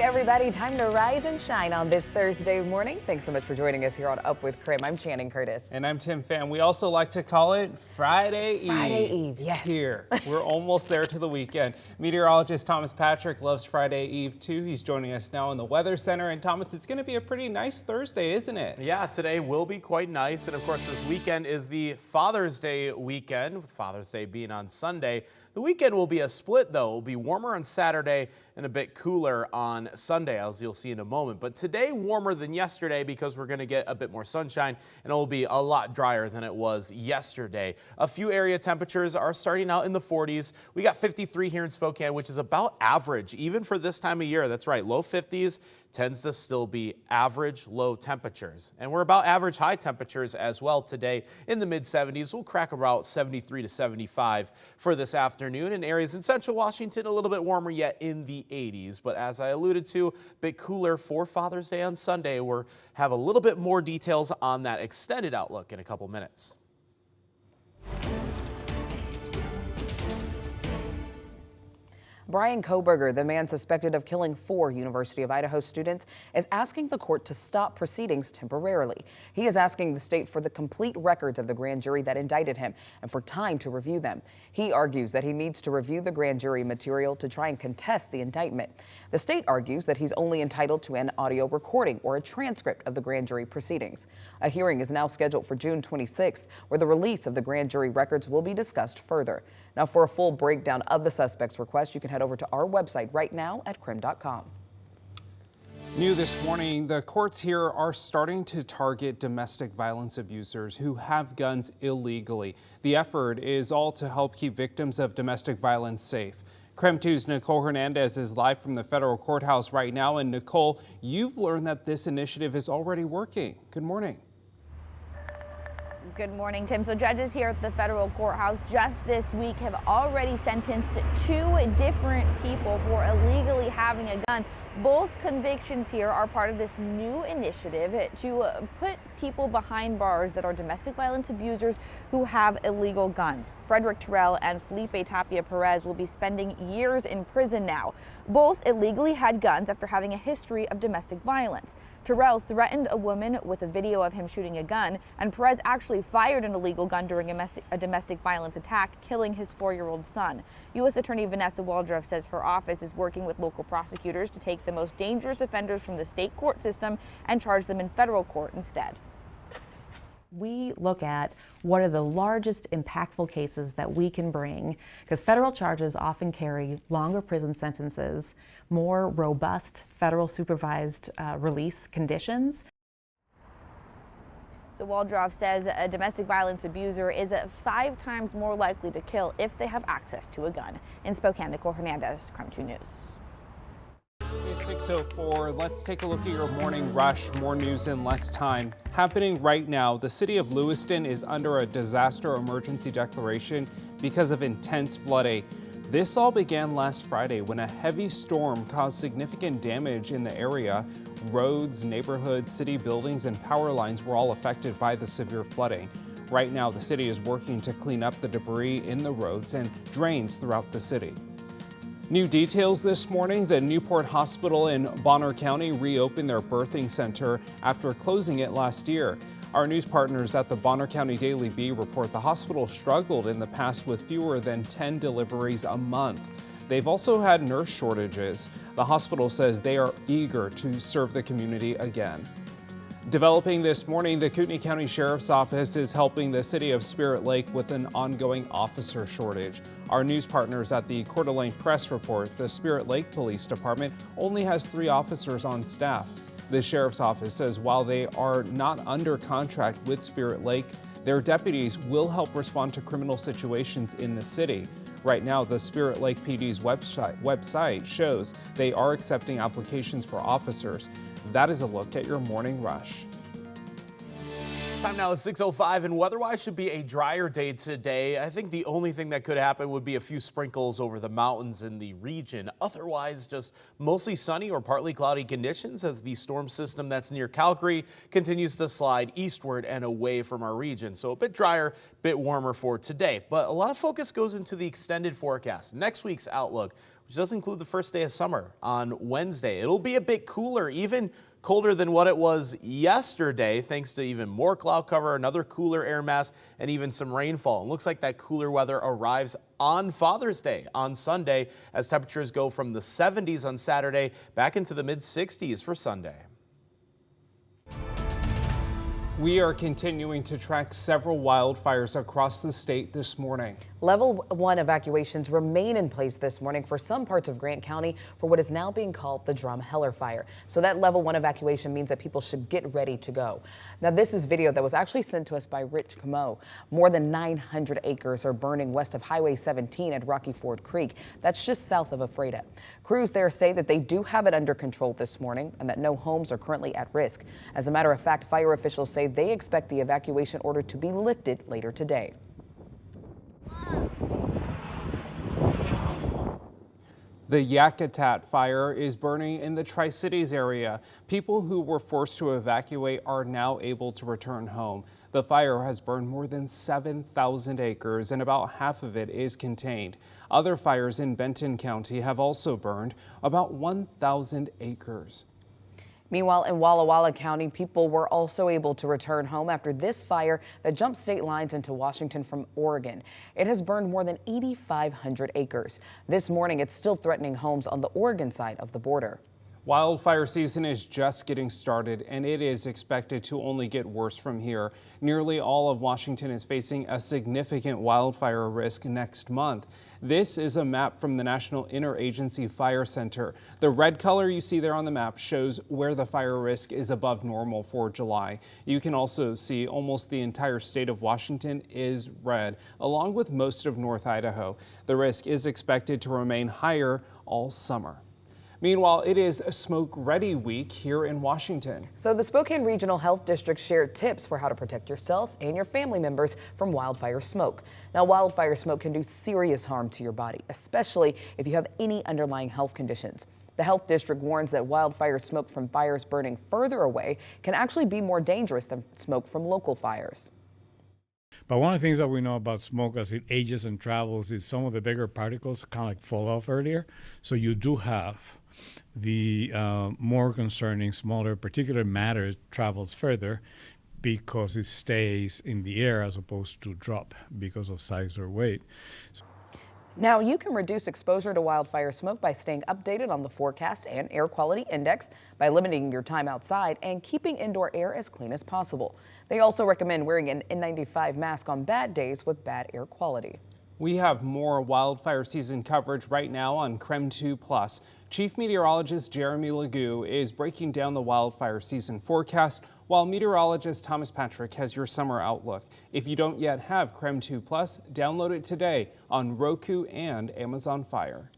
Everybody, time to rise and shine on this Thursday morning. Thanks so much for joining us here on Up with KREM. I'm Channing Curtis. And I'm Tim Pham. We also like to call it Friday Eve. Friday Eve, yes. It's here. We're almost there to the weekend. Meteorologist Thomas Patrick loves Friday Eve too. He's joining us now in the Weather Center. And Thomas, it's going to be a pretty nice Thursday, isn't it? Yeah, today will be quite nice. And of course, this weekend is the Father's Day weekend, with Father's Day being on Sunday. The weekend will be a split, though. It will be warmer on Saturday and a bit cooler on Sunday, as you'll see in a moment. But today, warmer than yesterday because we're going to get a bit more sunshine, and it will be a lot drier than it was yesterday. A few area temperatures are starting out in the 40s. We got 53 here in Spokane, which is about average, even for this time of year. That's right, low 50s tends to still be average low temperatures. And we're about average high temperatures as well today in the mid 70s. We'll crack about 73 to 75 for this afternoon. In areas in central Washington, a little bit warmer yet in the 80s. But as I alluded to, a bit cooler for Father's Day on Sunday. We'll have a little bit more details on that extended outlook in a couple minutes. Brian Koberger, the man suspected of killing 4 University of Idaho students, is asking the court to stop proceedings temporarily. He is asking the state for the complete records of the grand jury that indicted him and for time to review them. He argues that he needs to review the grand jury material to try and contest the indictment. The state argues that he's only entitled to an audio recording or a transcript of the grand jury proceedings. A hearing is now scheduled for June 26th, where the release of the grand jury records will be discussed further. Now, for a full breakdown of the suspect's request, you can head over to our website right now at KREM.com. New this morning, the courts here are starting to target domestic violence abusers who have guns illegally. The effort is all to help keep victims of domestic violence safe. KREM 2's Nicole Hernandez is live from the federal courthouse right now. And Nicole, you've learned that this initiative is already working. Good morning. Good morning, Tim. So judges here at the federal courthouse just this week have already sentenced 2 different people for illegally having a gun. Both convictions here are part of this new initiative to put people behind bars that are domestic violence abusers who have illegal guns. Frederick Terrell and Felipe Tapia Perez will be spending years in prison now. Both illegally had guns after having a history of domestic violence. Terrell threatened a woman with a video of him shooting a gun, and Perez actually fired an illegal gun during a domestic violence attack, killing his 4-year-old son. U.S. Attorney Vanessa Waldroff says her office is working with local prosecutors to take the most dangerous offenders from the state court system and charge them in federal court instead. We look at what are the largest impactful cases that we can bring, because federal charges often carry longer prison sentences, more robust federal supervised release conditions. So Waldroff says a domestic violence abuser is 5 times more likely to kill if they have access to a gun. In Spokane, Nicole Hernandez, KREM 2 News. It's 6:04. Let's take a look at your morning rush. More news in less time. Happening right now, the city of Lewiston is under a disaster emergency declaration because of intense flooding. This all began last Friday when a heavy storm caused significant damage in the area. Roads, neighborhoods, city buildings, and power lines were all affected by the severe flooding. Right now, the city is working to clean up the debris in the roads and drains throughout the city. New details this morning. The Newport Hospital in Bonner County reopened their birthing center after closing it last year. Our news partners at the Bonner County Daily Bee report the hospital struggled in the past with fewer than 10 deliveries a month. They've also had nurse shortages. The hospital says they are eager to serve the community again. Developing this morning, the Kootenai County Sheriff's Office is helping the city of Spirit Lake with an ongoing officer shortage. Our news partners at the Coeur d'Alene Press report the Spirit Lake Police Department only has 3 officers on staff. The Sheriff's Office says while they are not under contract with Spirit Lake, their deputies will help respond to criminal situations in the city. Right now, the Spirit Lake PD's website shows they are accepting applications for officers. That is a look at your morning rush. Time now is 6:05, and weather-wise should be a drier day today. I think the only thing that could happen would be a few sprinkles over the mountains in the region. Otherwise, just mostly sunny or partly cloudy conditions as the storm system that's near Calgary continues to slide eastward and away from our region. So a bit drier, bit warmer for today. But a lot of focus goes into the extended forecast. Next week's outlook, which does include the first day of summer on Wednesday. It'll be a bit cooler, even colder than what it was yesterday, thanks to even more cloud cover, another cooler air mass, and even some rainfall. It looks like that cooler weather arrives on Father's Day on Sunday as temperatures go from the 70s on Saturday back into the mid-60s for Sunday. We are continuing to track several wildfires across the state this morning. Level 1 evacuations remain in place this morning for some parts of Grant County for what is now being called the Drumheller fire. So that level 1 evacuation means that people should get ready to go. Now, this is video that was actually sent to us by Rich Camo. More than 900 acres are burning west of Highway 17 at Rocky Ford Creek. That's just south of Ephrata. Crews there say that they do have it under control this morning and that no homes are currently at risk. As a matter of fact, fire officials say they expect the evacuation order to be lifted later today. The Yakutat fire is burning in the Tri-Cities area. People who were forced to evacuate are now able to return home. The fire has burned more than 7,000 acres and about half of it is contained. Other fires in Benton County have also burned about 1,000 acres. Meanwhile, in Walla Walla County, people were also able to return home after this fire that jumped state lines into Washington from Oregon. It has burned more than 8,500 acres. This morning, it's still threatening homes on the Oregon side of the border. Wildfire season is just getting started, and it is expected to only get worse from here. Nearly all of Washington is facing a significant wildfire risk next month. This is a map from the National Interagency Fire Center. The red color you see there on the map shows where the fire risk is above normal for July. You can also see almost the entire state of Washington is red, along with most of North Idaho. The risk is expected to remain higher all summer. Meanwhile, it is a Smoke Ready week here in Washington. So the Spokane Regional Health District shared tips for how to protect yourself and your family members from wildfire smoke. Now, wildfire smoke can do serious harm to your body, especially if you have any underlying health conditions. The health district warns that wildfire smoke from fires burning further away can actually be more dangerous than smoke from local fires. But one of the things that we know about smoke as it ages and travels is some of the bigger particles kind of like fall off earlier. So you do have the more concerning smaller particulate matter travels further because it stays in the air as opposed to drop because of size or weight. Now, you can reduce exposure to wildfire smoke by staying updated on the forecast and air quality index, by limiting your time outside and keeping indoor air as clean as possible. They also recommend wearing an N95 mask on bad days with bad air quality. We have more wildfire season coverage right now on KREM 2+. Chief Meteorologist Jeremy Legoo is breaking down the wildfire season forecast, while meteorologist Thomas Patrick has your summer outlook. If you don't yet have KREM 2+, download it today on Roku and Amazon Fire.